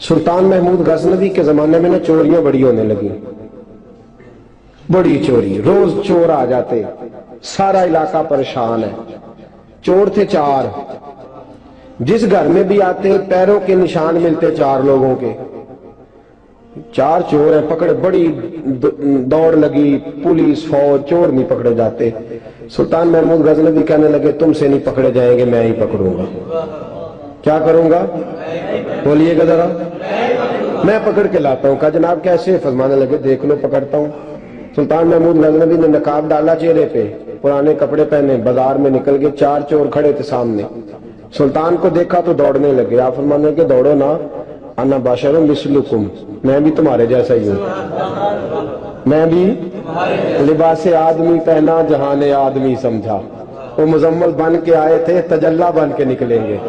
सुल्तान महमूद गजनवी के जमाने में ना चोरियां बड़ी होने लगी, बड़ी चोरी, रोज चोर आ जाते, सारा इलाका परेशान है। चोर थे 4, जिस घर में भी आते पैरों के निशान मिलते 4 लोगों के। 4 चोर है, पकड़े, बड़ी दौड़ लगी, पुलिस फौज, चोर नहीं पकड़े जाते। सुल्तान महमूद गजनवी कहने लगे तुमसे नहीं पकड़े जाएंगे, मैं ही पकड़ूंगा। क्या करूंगा? बोलिएगा जरा। मैं पकड़ के लाता हूं। कहा जनाब कैसे? फरमाने लगे देख लो पकड़ता हूं। सुल्तान महमूद गजनवी ने नकाब डाला चेहरे पे, पुराने कपड़े पहने, बाजार में निकल गए। 4 चोर खड़े थे सामने। सुल्तान को देखा तो दौड़ने लगे। आप फरमाने लगे दौड़ो ना, अन्ना बाशरुम मिसलुकुम, मैं भी तुम्हारे जैसा ही हूं, मैं भी लिबासे आदमी पहना जहाने आदमी समझा। वो मुजम्मल बन के आए थे, तजल्ला बन के निकलेंगे।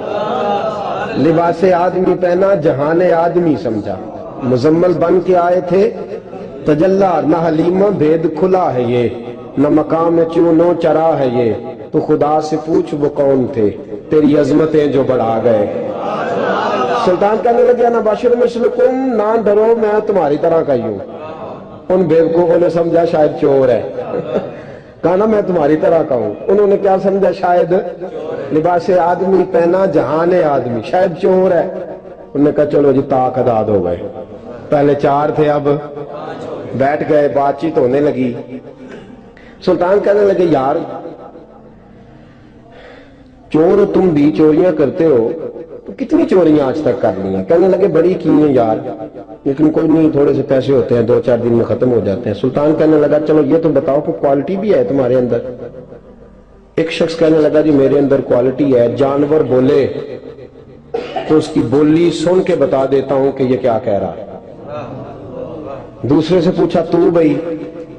लिबासे आदमी पहना जहाने आदमी समझा, मुजम्मल बन के आए थे, तजल्ला न हलीमा भेद खुला है ये, न मकाम चूनो चरा है ये, तो खुदा से पूछ वो कौन थे, तेरी अजमतें जो बढ़ा गए। सुल्तान कहने लगे ना बाशिर मिसलकुम, ना डरो मैं तुम्हारी तरह का ही हूं। उन बेवकूफों ने समझा शायद चोर है। कहा ना मैं तुम्हारी तरह का हूं। उन्होंने क्या समझा? शायद लिबासे आदमी पहना जहाने आदमी, शायद चोर है। उन्होंने कहा चलो जी ताक आजाद हो गए। पहले 4 थे, अब बैठ गए, बातचीत होने लगी। सुल्तान कहने लगे यार चोर तुम भी चोरियां करते हो, तो कितनी चोरियां आज तक कर ली हैं? कहने लगे बड़ी की हैं यार, लेकिन कोई नहीं, थोड़े से पैसे होते हैं, 2-4 दिन में खत्म हो जाते हैं। सुल्तान कहने लगा चलो ये तो बताओ कि क्वालिटी भी है तुम्हारे अंदर। एक शख्स कहने लगा जी मेरे अंदर क्वालिटी है, जानवर बोले तो उसकी बोली सुन के बता देता हूं कि ये क्या कह रहा है। दूसरे से पूछा तू भाई?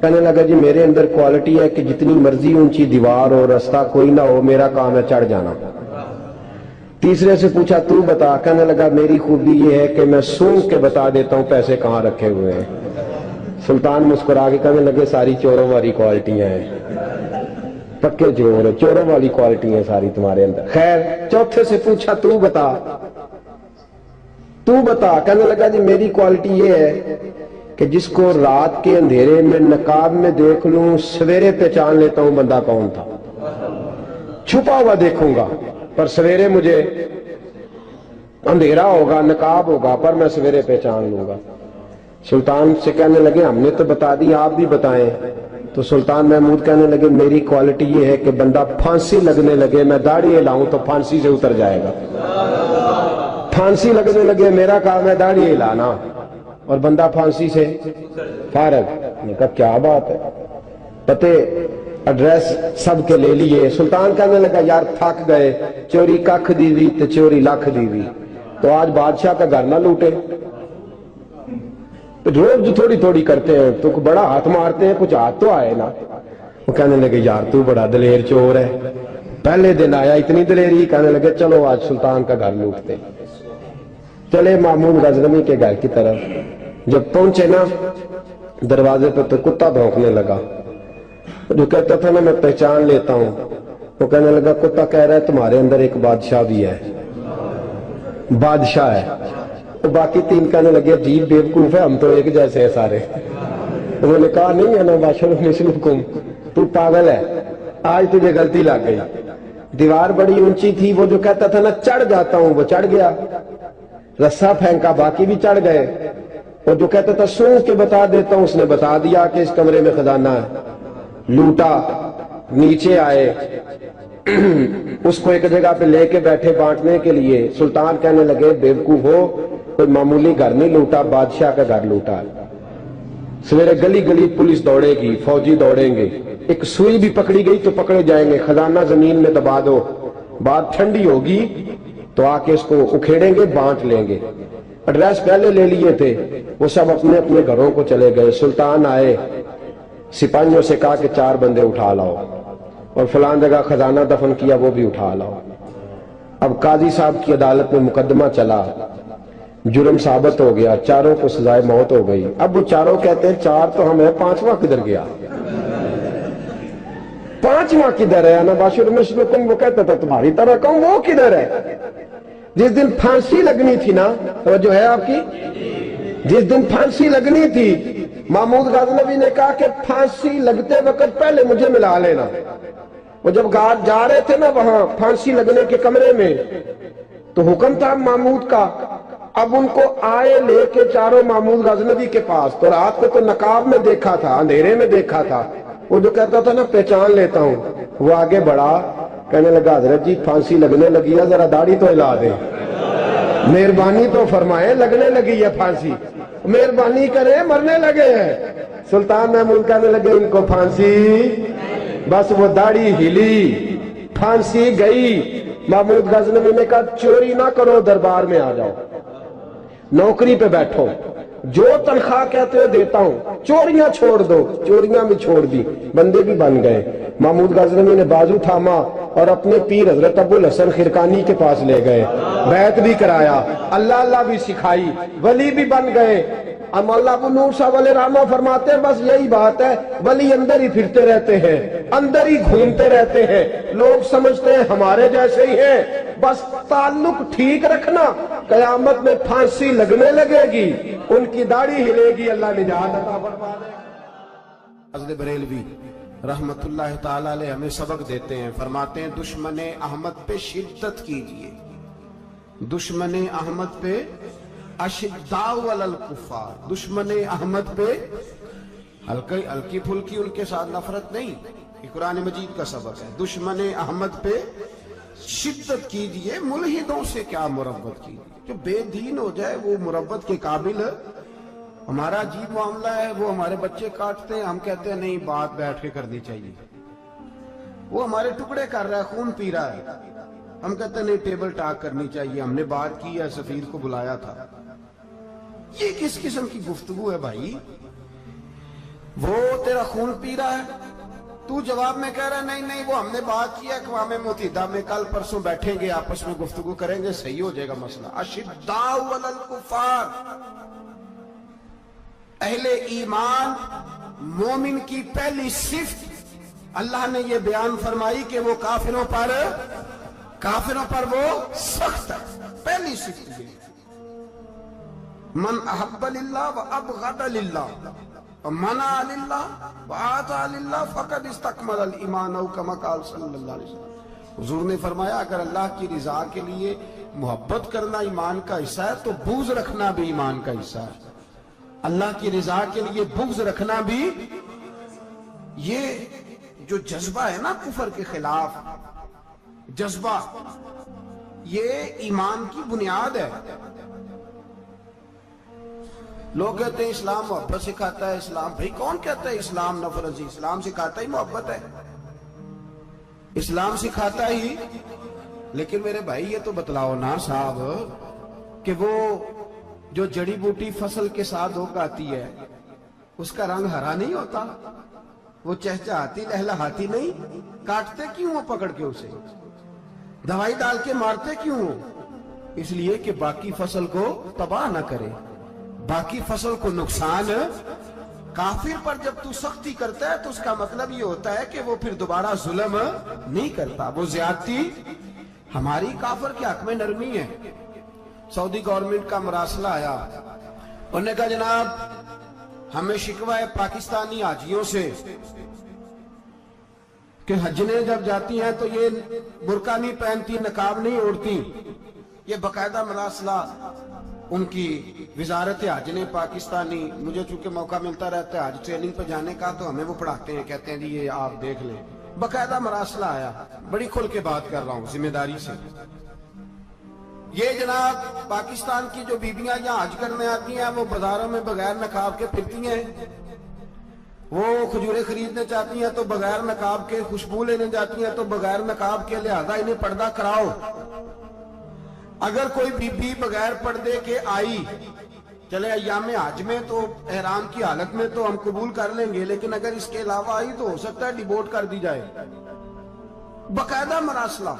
कहने लगा जी मेरे अंदर क्वालिटी है कि जितनी मर्जी ऊंची दीवार हो, रास्ता कोई ना हो, मेरा काम है चढ़ जाना। तीसरे से पूछा तू बता? कहने लगा मेरी खूबी ये है कि मैं सूंघ के बता देता हूं पैसे कहां रखे हुए हैं। सुल्तान मुस्कुरा के कहने लगे सारी चोरों वाली क्वालिटियां हैं, पक्के चोर, चोरों वाली क्वालिटी है सारी तुम्हारे अंदर। खैर चौथे से पूछा तू बता, तू बता? कहने लगा जी मेरी क्वालिटी ये है कि जिसको रात के अंधेरे में नकाब में देख लूं, सवेरे पहचान लेता हूं बंदा कौन था। छुपा हुआ देखूंगा पर सवेरे मुझे अंधेरा होगा, नकाब होगा, पर मैं सवेरे पहचान लूंगा। सुल्तान से कहने लगे हमने तो बता दी, आप भी बताएं। तो सुल्तान महमूद कहने लगे मेरी क्वालिटी ये है कि बंदा फांसी लगने लगे, मैं दाढ़ी हिलाऊं तो फांसी से उतर जाएगा। फांसी लगने लगे, मेरा काम है दाढ़ी हिलाना, और बंदा फांसी से फारग। मैंने कहा क्या बात है, पते एड्रेस सबके ले लिए। सुल्तान कहने लगा यार थक गए, चोरी कख दीवी तो चोरी लख दीवी, तो आज बादशाह का घर ना लूटे। रोज थोड़ी थोड़ी करते हैं तो बड़ा हाथ मारते हैं, कुछ हाथ तो आए ना। वो कहने लगे यार तू बड़ा दलेर चोर है, पहले दिन आया इतनी दलेरी। कहने लगे चलो आज सुल्तान का घर लूटते। चले महमूद गजनवी के घर की तरफ। जब पहुंचे ना दरवाजे पर तो कुत्ता भौंकने लगा। जो कहता था ना मैं पहचान लेता हूं, वो कहने लगा कुत्ता कह रहा है तुम्हारे अंदर एक बादशाह भी है, बादशाह है। तो बाकी 3 कहने लगे अजीब बेवकूफ है, हम तो एक जैसे हैं सारे। उन्होंने कहा नहीं है ना बादशाह मिसलुकुम, तू पागल है, आज तुझे गलती लग गई। दीवार बड़ी ऊंची थी, वो जो कहता था ना चढ़ जाता हूं वो चढ़ गया, रस्सा फेंका बाकी भी चढ़ गए। और जो कहता था सूंघ के बता देता हूं, उसने बता दिया कि इस कमरे में खजाना है। लूटा, नीचे आए, उसको एक जगह पे लेके बैठे बांटने के लिए। सुल्तान कहने लगे बेवकूफ हो, कोई मामूली घर नहीं लूटा, बादशाह का घर लूटा। सवेरे गली गली पुलिस दौड़ेगी, फौजी दौड़ेंगे, एक सुई भी पकड़ी गई तो पकड़े जाएंगे, खजाना जमीन में दबा दो, बात ठंडी होगी तो आके इसको उखेड़ेंगे, बांट लेंगे। एड्रेस पहले ले लिए थे, वो सब अपने अपने घरों को चले गए। सुल्तान आए, सिपाहियों से कहा कि 4 बंदे उठा लाओ, और फलान जगह खजाना दफन किया वो भी उठा लाओ। अब काजी साहब की अदालत में मुकदमा चला, जुर्म साबित हो गया, 4 को सजाए मौत हो गई। अब वो 4 कहते हैं 4 तो हम है, 5वां किधर गया? 5वां किधर है? ना बाशिर मिसलुकुम, वो कहता था तुम्हारी तरह कहूं, वो किधर है? जिस दिन फांसी लगनी थी ना, तो जो है आपकी, जिस दिन फांसी लगनी थी, महमूद गजनवी ने कहा कि फांसी लगते वक्त पहले मुझे मिला लेना। वो जब जा रहे थे ना वहां फांसी लगने के कमरे में, तो हुक्म था महमूद का, अब उनको आए लेके चारों महमूद गजनवी के पास। तो रात को तो नकाब में देखा था, अंधेरे में देखा था। वो जो कहता था ना पहचान लेता हूं, वो आगे बढ़ा, कहने लगा हजरत जी फांसी लगने लगी है, जरा दाढ़ी तो हिला दे, मेहरबानी तो फरमाए, लगने लगी है फांसी, मेहरबानी करे, मरने लगे हैं। सुल्तान महमूद कहने लगे इनको फांसी, बस वो दाढ़ी हिली, फांसी गई। महमूद गजनवी ने कहा चोरी ना करो, दरबार में आ जाओ, नौकरी पे बैठो, जो तनख्वाह कहते हो देता हूं, चोरियां छोड़ दो। चोरियां भी छोड़ दी, बंदे भी बन गए। महमूद गजनवी ने बाजू थामा और अपने पीर हजरत अबुल हसन खिरकानी के पास ले गए, बैत भी कराया, अल्लाह अल्लाह भी सिखाई, वली भी बन गए। मौला अबू नूर साहब वाले रामा फरमाते हैं बस यही बात है, वली अंदर ही फिरते रहते हैं, अंदर ही घूमते रहते हैं, लोग समझते हैं हमारे जैसे ही हैं। बस ताल्लुक ठीक रखना, कयामत में फांसी लगने लगेगी, उनकी दाढ़ी हिलेगी, अल्लाह निजात अता फरमाए। हज़रत बरेलवी रहमतुल्लाह ताला अलैह हमें सबक देते हैं, फरमाते हैं दुश्मने अहमद पे शिद्दत कीजिए, दुश्मने अहमद पे अशिद्दाउ अलल कुफ़ार, दुश्मने अहमद पे हल्की फुल्की उनके साथ नफरत नहीं, ये कुरान मजीद का सबक है। दुश्मने अहमद पे शिद्दत कीजिए, मुल्हिदों से क्या मुरब्बत कीजिए, जो बेदीन हो जाए वो मुरब्बत के काबिल है। हमारा अजीब मामला है, वो हमारे बच्चे काटते हैं, हम कहते हैं नहीं बात बैठ के करनी चाहिए, वो हमारे टुकड़े कर रहा है, खून पी रहा है, हम कहते हैं नहीं टेबल टॉक करनी चाहिए, हमने बात की है, सफीर को बुलाया था। ये किस किस्म की गुफ्तगू है भाई? वो तेरा खून पी रहा है, तू जवाब में कह रहा है नहीं नहीं वो हमने बात की है, अक़वाम मुत्तहिदा में कल परसों बैठेंगे, आपस में गुफ्तगू करेंगे, सही हो जाएगा मसला। अशिद्दाउ अलल कुफ़ार, अहले ईमान मोमिन की पहली सिफ्त अल्लाह ने ये बयान फरमाई कि वो काफिरों पर वो सख्त है, पहली सिफ्त ये। मन अहब्ब लिल्लाह व अबग़द लिल्लाह व मना लिल्लाह व आता लिल्लाह फ़क़द इस्तकमल अल ईमान औ कमा क़ाल सल्लल्लाहु अलैहि वसल्लम। हुज़ूर ने फरमाया अगर अल्लाह की रिज़ा के लिए मोहब्बत करना ईमान का हिस्सा है तो बुग़्ज़ रखना भी ईमान का हिस्सा है। अल्लाह की रिज़ा के लिए बुग़्ज़ रखना भी, ये जो जज्बा है ना कुफर के खिलाफ जज्बा, ये ईमान की बुनियाद है। लोग कहते हैं इस्लाम मोहब्बत सिखाता है, इस्लाम, भाई कौन कहता है इस्लाम नफरत? इस्लाम सिखाता ही मोहब्बत है, इस्लाम सिखाता ही। लेकिन मेरे भाई ये तो बतलाओ ना साहब कि वो जो जड़ी बूटी फसल के साथ होकर आती है उसका रंग हरा नहीं होता, वो चहचहाती लहलहाती नहीं, काटते क्यों हो पकड़ के उसे, दवाई डाल के मारते क्यों हो? इसलिए कि बाकी फसल को तबाह ना करे, बाकी फसल को नुकसान। काफिर पर जब तू सख्ती करता है तो उसका मतलब ये होता है कि वो फिर दोबारा जुल्म नहीं करता, वो ज्यादती। हमारी काफिर के हक में नरमी है। सऊदी गवर्नमेंट का मरासला आया, उन्होंने कहा जनाब हमें शिकवा है पाकिस्तानी हाजियों से कि हजने जब जाती हैं तो ये बुर्का नहीं पहनती, नकाब नहीं ओढ़ती। ये बकायदा मरासला उनकी वजारत हज ने पाकिस्तानी, मुझे चूंकि मौका मिलता रहता है हज ट्रेनिंग पे जाने का, तो हमें वो पढ़ाते हैं, कहते हैं जी ये आप देख लें। बकायदा मरासला आया, बड़ी खुल के बात कर रहा हूं जिम्मेदारी से। ये जनाब पाकिस्तान की जो बीबियां यहाँ हज करने आती हैं वो बाजारों में बगैर नकाब के फिरती हैं, वो खजूरें खरीदने चाहती हैं तो बगैर नकाब के, खुशबू लेने जाती हैं तो बगैर नकाब के, लिहाजा इन्हें पर्दा कराओ। अगर कोई बीबी बगैर पर्दे के आई, चले अय्याम हज में तो एहराम की हालत में तो हम कबूल कर लेंगे, लेकिन अगर इसके अलावा आई तो हो सकता है डिबोर्ट कर दी जाए। बकायदा मरासला।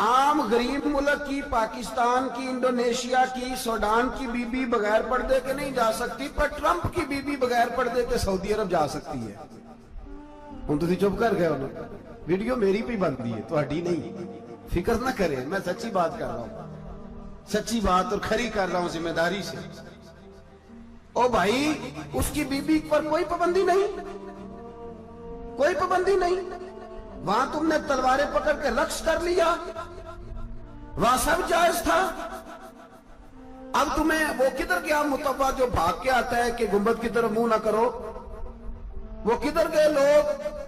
आम गरीब मुल्क की, पाकिस्तान की, इंडोनेशिया की, सूडान की बीबी बगैर पर्दे के नहीं जा सकती, पर ट्रंप की बीबी बगैर पर्दे के सऊदी अरब जा सकती है। हम तुम चुप कर गए, वीडियो मेरी भी बनती है, थोड़ी नहीं। फिक्र ना करे, मैं सच्ची बात कर रहा हूं, सच्ची बात और खरी कर रहा हूं जिम्मेदारी से। ओ भाई, उसकी बीबी पर कोई पाबंदी नहीं, कोई पाबंदी नहीं। वहां तुमने तलवारें पकड़ के रक्स कर लिया, वहां सब जायज था। अब तुम्हें वो किधर गया मुतव्वा जो भाग के आता है कि गुंबद की तरफ मुंह ना करो? वो किधर गए लोग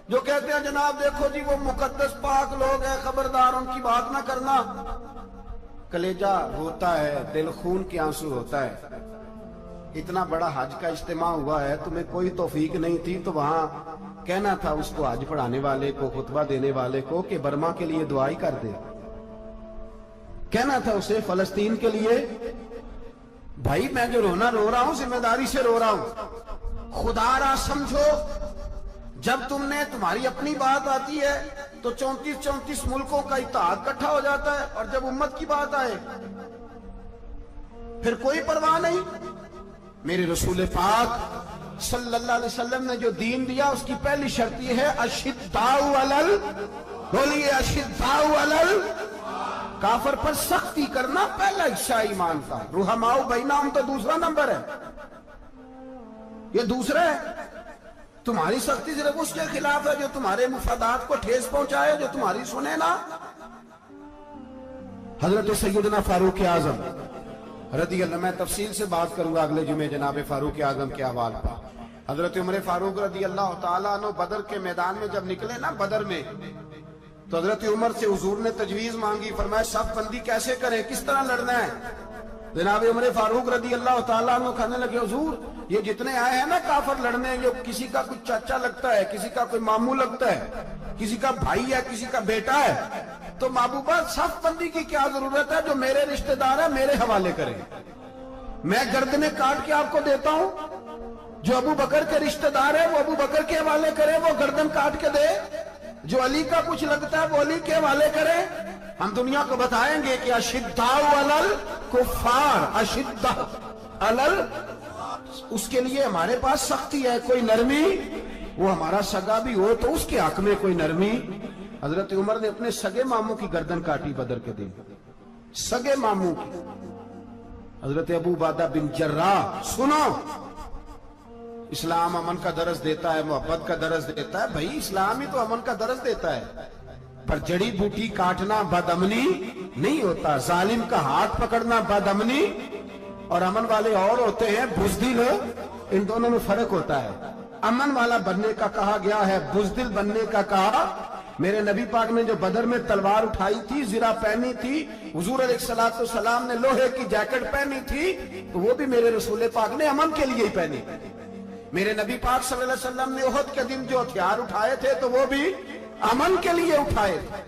जो कहते हैं जनाब देखो जी वो मुकद्दस पाक लोग हैं, खबरदार उनकी बात ना करना? कलेजा रोता है, दिल खून के आंसू होता है। इतना बड़ा हज का इज्तिमा हुआ है, तुम्हें कोई तौफीक नहीं थी तो वहां कहना था उसको, हज पढ़ाने वाले को, खुतबा देने वाले को, कि बर्मा के लिए दुआई कर दे। कहना था उसे फलस्तीन के लिए। भाई मैं जो रोना रो रहा हूं जिम्मेदारी से रो रहा हूं। खुदारा समझो, जब तुम्हारी अपनी बात आती है तो 34 मुल्कों का इत्तेहाद इकट्ठा हो जाता है, और जब उम्मत की बात आए फिर कोई परवाह नहीं। मेरे रसूल पाक सल्लल्लाहु अलैहि वसल्लम ने जो दीन दिया उसकी पहली शर्त यह है, अशिद्दाउ अलल, बोलिए अशिद्दाउ अलल, काफर पर सख्ती करना पहला हिस्सा ईमान का। रुहमाउ बैनाहुम तो दूसरा नंबर है, ये दूसरा है। तुम्हारी सख्ती सिर्फ उसके खिलाफ है जो तुम्हारे मुफादात को ठेस पहुंचाए, जो तुम्हारी सुने ना। हजरत सैयदना फारूक आजम रदी अल्लाह, मैं तफसील से बात करूंगा अगले जुमे जनाब फारूक आजम के हवाले पर। हजरत उमर फारूक रदी अल्लाह ताला अन्हु बदर के मैदान में जब निकले ना, बदर में, तो हजरत उमर से हुजूर ने तजवीज मांगी, फरमाया सफ बंदी कैसे करें, किस तरह लड़ना है? जनाब उमर फारूक रदी अल्लाह ताला अन्हु कहने लगे, हुजूर ये जितने आए हैं ना काफर लड़ने, जो किसी का कुछ चाचा लगता है, किसी का कोई मामू लगता है, किसी का भाई है, किसी का बेटा है, तो महबूबा सफ बंदी की क्या जरूरत है? जो मेरे रिश्तेदार है मेरे हवाले करें, मैं गर्दने काट के आपको देता हूं। जो अबू बकर के रिश्तेदार है वो अबू बकर के हवाले करे, वो गर्दन काट के दे। जो अली का कुछ लगता है वो अली के हवाले करे। हम दुनिया को बताएंगे कि अशिद्दाउ अलल कुफ्फार, अशिद्दा अलल, उसके लिए हमारे पास सख्ती है, कोई नरमी। वो हमारा सगा भी हो तो उसके हक में कोई नरमी। हजरत उमर ने अपने सगे मामू की गर्दन काटी बदर के दिन, सगे मामू की। हजरत अबू उबादा बिन जर्राह, सुनो, इस्लाम अमन का दरस देता है, मोहब्बत का दरस देता है। भाई इस्लाम ही तो अमन का दरस देता है, पर जड़ी बूटी काटना बदअमनी नहीं होता। जालिम का हाथ पकड़ना बदअमनी, और अमन वाले और होते हैं बुज़दिल, इन दोनों में फर्क होता है। अमन वाला बनने का कहा गया है, बुज़दिल बनने का कहा। मेरे नबी पाक ने जो बदर में तलवार उठाई थी, जिरा पहनी थी, हुजूर अलैहिस्सलातु वस्सलाम ने लोहे की जैकेट पहनी थी, तो वो भी मेरे रसूल पाक ने अमन के लिए ही पहनी। मेरे नबी पाक सल्लल्लाहु अलैहि वसल्लम ने उहद के दिन जो हथियार उठाए थे तो वो भी अमन के लिए उठाए थे,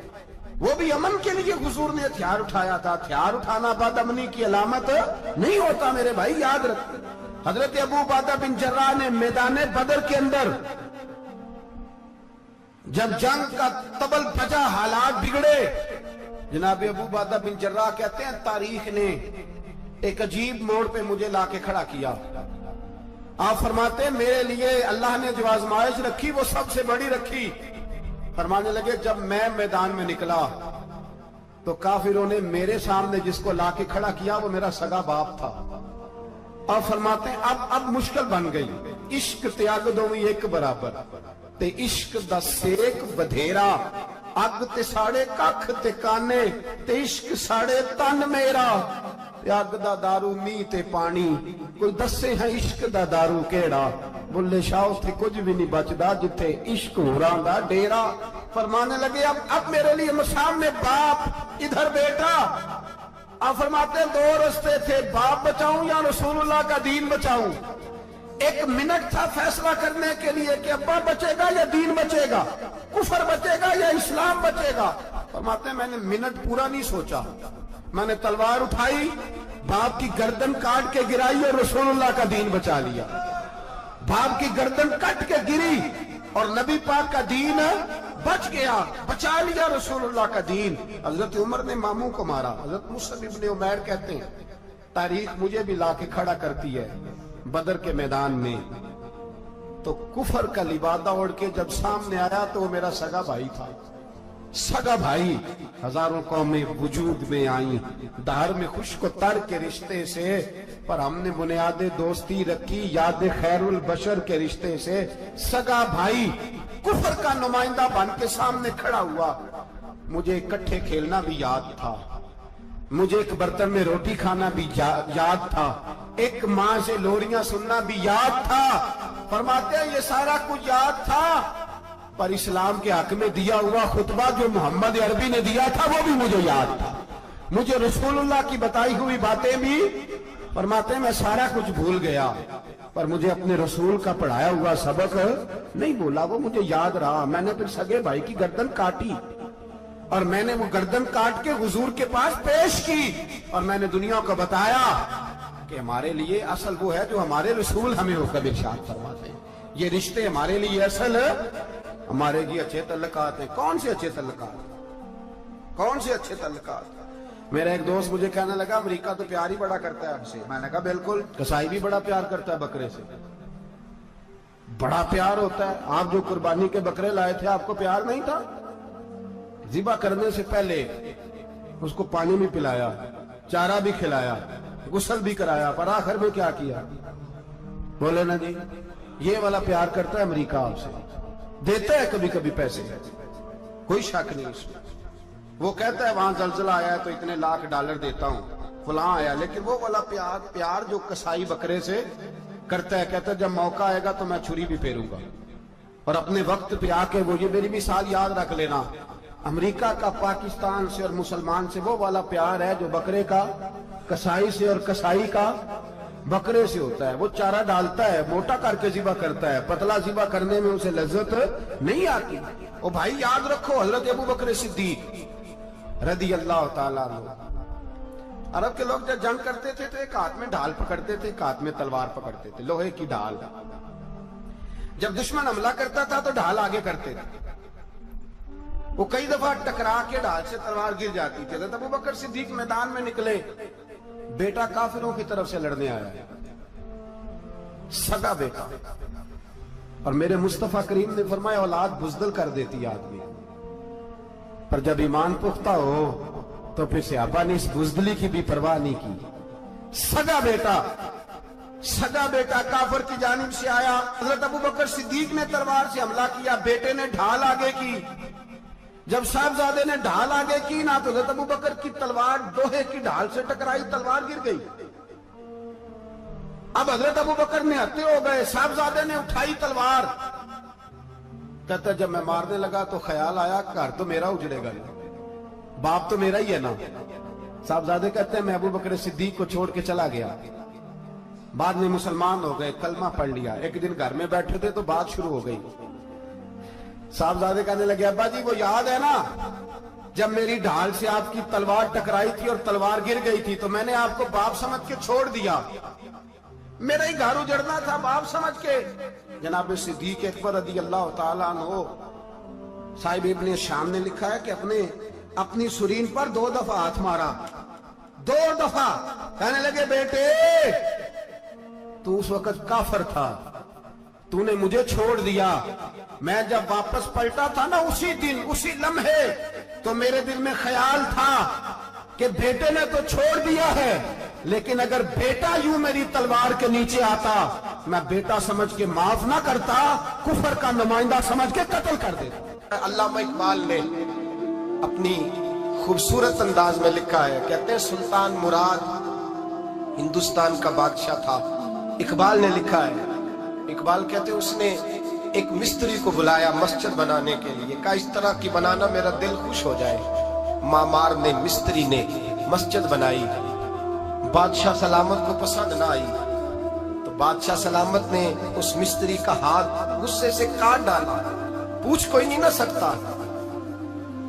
वो भी अमन के लिए हुजूर ने हथियार उठाया था। हथियार उठाना बदअमनी की अलामत नहीं होता मेरे भाई, याद रखते। हजरत अबू उबादा बिन जर्राह ने मैदान बदर के अंदर जब जंग का तबल बजा, हालात बिगड़े, जनाब अबू उबादा बिन जर्राह कहते हैं तारीख ने एक अजीब मोड़ पे मुझे लाके खड़ा किया। आप फरमाते हैं मेरे लिए अल्लाह ने जो आजमाइश रखी वो सबसे बड़ी रखी। फरमाने लगे जब मैं मैदान में निकला तो काफिरों ने मेरे सामने जिसको लाके खड़ा किया वो मेरा सगा बाप था। और फरमाते हैं अब मुश्किल बन गई। इश्क त्याग दो एक बराबर ते इश्क दा सेक बधेरा, अग ते साड़े कख ते काने ते इश्क साड़े तन मेरा। अग दा दारू मीह ते पानी, कोई दसे है इश्क दा दारू केड़ा। बुल्ले शाह उथे कुछ भी नहीं बचदा जिथे इश्क होरां दा डेरा। फरमाने लगे अब मेरे लिए सामने बाप, इधर बेटा। आप फरमाते दो रास्ते थे, बाप बचाऊं या रसूलुल्लाह का दीन बचाऊं। एक मिनट था फैसला करने के लिए कि अब्बा बचेगा या दीन बचेगा, कुफर बचेगा या इस्लाम बचेगा। फरमाते मैंने मिनट पूरा नहीं सोचा, मैंने तलवार उठाई, बाप की गर्दन काट के गिराई और रसूलुल्लाह का दीन बचा लिया। बाप की गर्दन कट के गिरी और नबी पाक का दीन बच गया, बचा लिया रसूलुल्लाह का दीन। हजरत उमर ने मामू को मारा। हजरत मुसअब इब्न उमैर कहते हैं तारीख मुझे भी लाके खड़ा करती है बदर के मैदान में, तो कुफर का लिबादा ओढ़ के जब सामने आया तो वो मेरा सगा भाई था। सगा भाई हजारों कौमें वजूद में आई, दार में खुश्क तर के रिश्ते से, पर हमने बुनियाद दोस्ती रखी याद खैरुल बशर के रिश्ते से। सगा भाई कुफर का नुमाइंदा बन के सामने खड़ा हुआ। मुझे इकट्ठे खेलना भी याद था, मुझे एक बर्तन में रोटी खाना भी याद था, एक माँ से लोरियां सुनना भी याद था। फरमाते हैं ये सारा कुछ याद था, पर इस्लाम के हक में दिया हुआ खुतबा जो मोहम्मद अरबी ने दिया था वो भी मुझे याद था। मुझे रसूलुल्लाह की बताई हुई बातें भी, फरमाते हैं मैं सारा कुछ भूल गया, पर मुझे अपने रसूल का पढ़ाया हुआ सबक नहीं भूला, वो मुझे याद रहा। मैंने फिर सगे भाई की गर्दन काटी और मैंने वो गर्दन काट के हुजूर के पास पेश की, और मैंने दुनिया को बताया कि हमारे लिए असल वो है जो हमारे रसूल हमें हुक्म इरशाद फरमाते हैं। ये रिश्ते हमारे लिए असल, हमारे लिए अच्छे तल्लुकात हैं। कौन से अच्छे तल्लुकात, कौन से अच्छे तल्लुकात? मेरा एक दोस्त मुझे कहने लगा अमेरिका तो प्यार ही बड़ा करता है हमसे। मैंने कहा बिल्कुल, कसाई भी बड़ा प्यार करता है बकरे से, बड़ा प्यार होता है। आप जो कुर्बानी के बकरे लाए थे आपको प्यार नहीं था? ज़िबा करने से पहले उसको पानी भी पिलाया, चारा भी खिलाया, गुस्ल भी कराया, पर आखिर में क्या किया? बोले ना जी, ये वाला प्यार करता है अमेरिका आपसे, देता है कभी कभी पैसे, कोई शक नहीं इसमें। वो कहता है वहां जलजला आया है तो इतने लाख डॉलर देता हूं, फलां आया, लेकिन वो वाला प्यार जो कसाई बकरे से करता है, कहता है जब मौका आएगा तो मैं छुरी भी फेरूंगा। और अपने वक्त पे आके वो, ये मेरी मिसाल याद रख लेना, अमेरिका का पाकिस्तान से और मुसलमान से वो वाला प्यार है जो बकरे का कसाई से और कसाई का बकरे से होता है। वो चारा डालता है, मोटा करके ज़िबा करता है, पतला ज़िबा करने में उसे लज्जत नहीं आती। ओ भाई याद रखो, हज़रत अबू बकर सिद्दीक रदी अल्लाह ताला अन्हु, अरब के लोग जब जंग करते थे तो एक हाथ में ढाल पकड़ते थे, एक हाथ में तलवार पकड़ते थे, लोहे की ढाल। जब दुश्मन हमला करता था तो ढाल आगे करते थे। वो कई दफा टकरा के ढाल से तलवार गिर जाती थी। तो अबू बकर सिद्दीक मैदान में निकले, बेटा काफिरों की तरफ से लड़ने आया है, सगा बेटा। और मेरे मुस्तफा करीम ने फरमाया औलाद बुज़दिल कर देती है आदमी, पर जब ईमान पुख्ता हो तो फिर सहाबा ने इस बुज़दिली की भी परवाह नहीं की। सगा बेटा काफिर की जानिब से आया, हजरत अबू बकर सिद्दीक ने तलवार से हमला किया, बेटे ने ढाल आगे की। जब साहबजादे ने ढाल आगे की ना तो हज़रत अबू बकर की तलवार लोहे की ढाल से टकराई, तलवार गिर गई। अब हज़रत अबू बकर में हत्ते हो गए, साहबजादे ने उठाई तलवार। कहता जब मैं मारने लगा तो ख्याल आया घर तो मेरा उजड़ेगा, बाप तो मेरा ही है ना। साहबजादे कहते हैं मैं अबू बकर सिद्दीक को छोड़ के चला गया। बाद में मुसलमान हो गए, कलमा पढ़ लिया। एक दिन घर में बैठे थे तो बात शुरू हो गई। साहबजादे कहने लगे अब्बा जी वो याद है ना जब मेरी ढाल से आपकी तलवार टकराई थी और तलवार गिर गई थी तो मैंने आपको बाप समझ के छोड़ दिया, मेरा ही घर उजड़ना था बाप समझ के। जनाब सिद्दीक अकबर रज़ी अल्लाह ताला अन्हु साहिब इब्ने शाम ने लिखा है कि अपनी सुरीन पर 2 दफा हाथ मारा, 2 दफा। कहने लगे बेटे तू उस वक्त काफिर था, तूने मुझे छोड़ दिया। मैं जब वापस पलटा था ना उसी दिन उसी लम्हे तो मेरे दिल में ख्याल था कि बेटे ने तो छोड़ दिया है, लेकिन अगर बेटा यूं मेरी तलवार के नीचे आता मैं बेटा समझ के माफ ना करता, कुफर का नुमाइंदा समझ के कत्ल कर देता। अल्लामा इकबाल ने अपनी खूबसूरत अंदाज में लिखा है, कहते हैं सुल्तान मुराद हिंदुस्तान का बादशाह था। इकबाल ने लिखा है, इकबाल कहते हैं उसने एक मिस्त्री को बुलाया मस्जिद बनाने के लिए, कहा इस तरह की बनाना मेरा दिल खुश हो जाए। मामार ने मिस्त्री ने मस्जिद बनाई, बादशाह सलामत को पसंद ना आई तो बादशाह सलामत ने उस मिस्त्री का हाथ गुस्से से काट डाला, पूछ कोई नहीं ना सकता।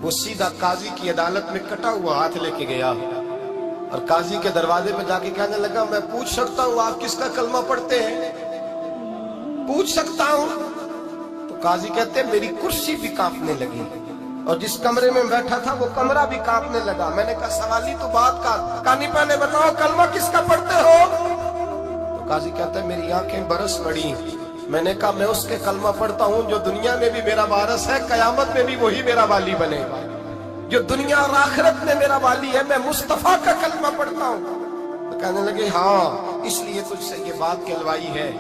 वो सीधा काजी की अदालत में कटा हुआ हाथ लेके गया और काजी के दरवाजे पे जाके कहने लगा मैं पूछ सकता हूँ आप किसका कलमा पढ़ते हैं? पूछ सकता हूँ? तो काजी कहते हैं मेरी कुर्सी भी कांपने लगी और जिस कमरे में बैठा था वो कमरा भी कांपने लगा। मैंने कहा सवाली तो बात का कहानी पहले बताओ कलमा किसका पढ़ते हो? तो काजी कहता है मेरी आंखें बरस पड़ी। मैंने कहा मैं उसके कलमा पढ़ता हूँ जो दुनिया में भी मेरा वारिस है, कयामत में भी वही मेरा वाली बनेगा। جو دنیا اور آخرت میں میرا والی ہے، میں مصطفیٰ کا کلمہ پڑھتا ہوں۔ تو کہنے لگے ہاں اس لیے تجھ سے یہ بات کہلوائی ہے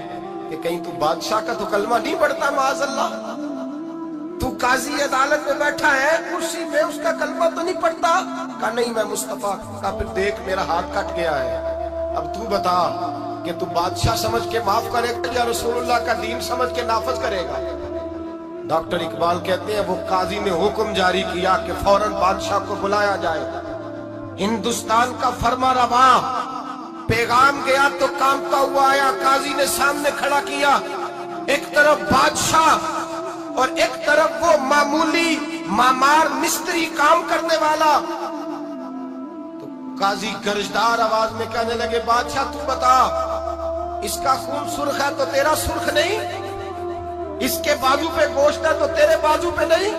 کہ کہیں تو بادشاہ کا تو کلمہ نہیں پڑھتا، معاذ اللہ، تو قاضی عدالت میں بیٹھا ہے کرسی میں، اس کا کلمہ تو نہیں پڑھتا؟ کہا نہیں میں مصطفیٰ کا۔ پھر دیکھ میرا ہاتھ کٹ گیا ہے، اب تو بتا کہ تو بادشاہ سمجھ کے معاف کرے گا یا رسول اللہ کا دین سمجھ کے نافذ کرے گا؟ ڈاکٹر اقبال کہتے ہیں وہ قاضی نے حکم جاری کیا کہ فوراً بادشاہ کو بلایا جائے۔ ہندوستان کا فرما روا پیغام گیا تو کامتا ہوا آیا، قاضی نے سامنے کھڑا کیا، ایک طرف بادشاہ اور ایک طرف وہ معمولی معمار مستری کام کرنے والا۔ تو قاضی گرجدار آواز میں کہنے لگے بادشاہ تو بتا، اس کا خون سرخ ہے تو تیرا سرخ نہیں، اس کے بازو پہ گوشت ہے تو تیرے بازو پہ نہیں،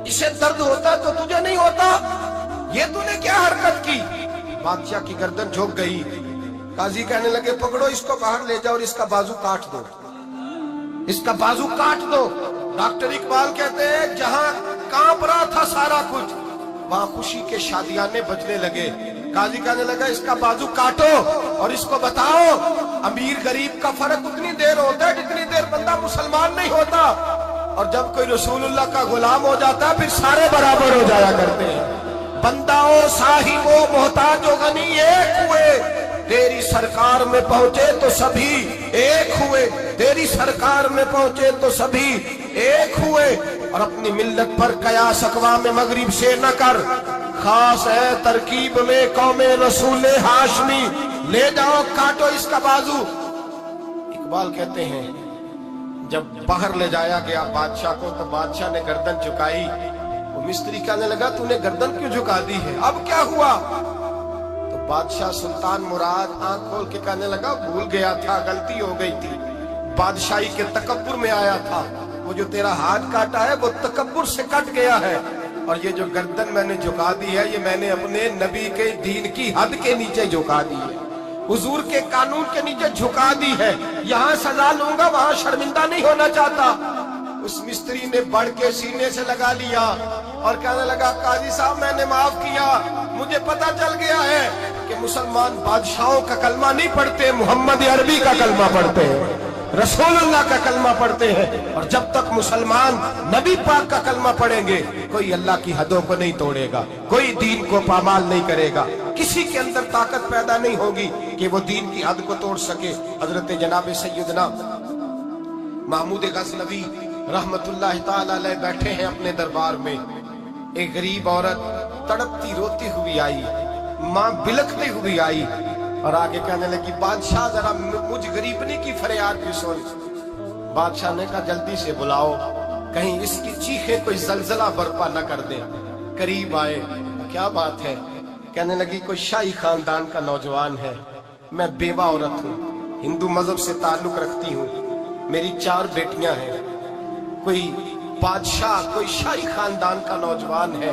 اسے درد ہوتا ہے تو تجھے نہیں ہوتا، یہ تو نے کیا حرکت کی؟ بادشاہ کی گردن جھک گئی۔ قاضی کہنے لگے پکڑو اس کو باہر لے جاؤ اور اس کا بازو کاٹ دو، اس کا بازو کاٹ دو۔ ڈاکٹر اقبال کہتے ہیں جہاں کانپ رہا تھا سارا کچھ، وہاں خوشی کے شادیانے بجنے لگے۔ قاضی کہنے لگا اس کا بازو کاٹو اور اس کو بتاؤ امیر غریب کا فرق اتنی دیر ہوتا ہے جتنی دیر بندہ مسلمان نہیں ہوتا، اور جب کوئی رسول اللہ کا غلام ہو جاتا ہے پھر سارے برابر ہو جایا کرتے ہیں۔ بندہ و صاحب و محتاج و غنی ایک ہوئے، تیری سرکار میں پہنچے تو سبھی ایک ہوئے، تیری سرکار میں پہنچے تو سبھی ایک ہوئے۔ اور اپنی ملت پر قیاس اقوام مغرب سے نہ کر، خاص ہے ترکیب میں قوم رسول ہاشمی، لے جاؤ کاٹو اس کا بازو۔ اقبال کہتے ہیں جب باہر لے جایا گیا بادشاہ کو تو بادشاہ نے گردن جھکائی۔ وہ مستری کہنے لگا تو نے گردن کیوں جھکا دی ہے، اب کیا ہوا؟ تو بادشاہ سلطان مراد آنکھ کھول کے کہنے لگا بھول گیا تھا، غلطی ہو گئی تھی، بادشاہی کے تکبر میں آیا تھا، وہ جو تیرا ہاتھ کاٹا ہے وہ تکبر سے کٹ گیا ہے، اور یہ جو گردن میں نے جھکا دی ہے یہ میں نے اپنے نبی کے دین کی حد کے نیچے جھکا دی ہے، حضور کے قانون کے نیچے جھکا دی ہے، یہاں سزا لوں گا وہاں شرمندہ نہیں ہونا چاہتا۔ اس مستری نے بڑھ کے سینے سے لگا لیا اور کہنے لگا قاضی صاحب میں نے معاف کیا، مجھے پتا چل گیا ہے کہ مسلمان بادشاہوں کا کلمہ نہیں پڑھتے، محمد عربی کا کلمہ پڑھتے ہیں، رسول اللہ کا کلمہ پڑھتے ہیں، اور جب تک مسلمان نبی پاک کا کلمہ پڑھیں گے کوئی اللہ کی حدوں کو نہیں توڑے گا، کوئی دین کو پامال نہیں کرے گا، کسی کے اندر طاقت پیدا نہیں ہوگی کہ وہ دین کی حد کو توڑ سکے۔ حضرت جناب سیدنا محمود غزنوی رحمت اللہ تعالی علیہ بیٹھے ہیں اپنے دربار میں، ایک غریب عورت تڑپتی روتی ہوئی آئی، ماں بلکتی ہوئی آئی اور آگے کہنے لگی بادشاہ ذرا مجھ غریبنی کی فریاد بھی سن۔ بادشاہ نے کہا جلدی سے بلاؤ، کہیں اس کی چیخیں کوئی زلزلہ برپا نہ کر دے۔ قریب آئے، کیا بات ہے؟ کہنے لگی کوئی شاہی خاندان کا نوجوان ہے، میں بیوہ عورت ہوں، ہندو مذہب سے تعلق رکھتی ہوں، میری 4 بیٹیاں ہیں، کوئی بادشاہ کوئی شاہی خاندان کا نوجوان ہے،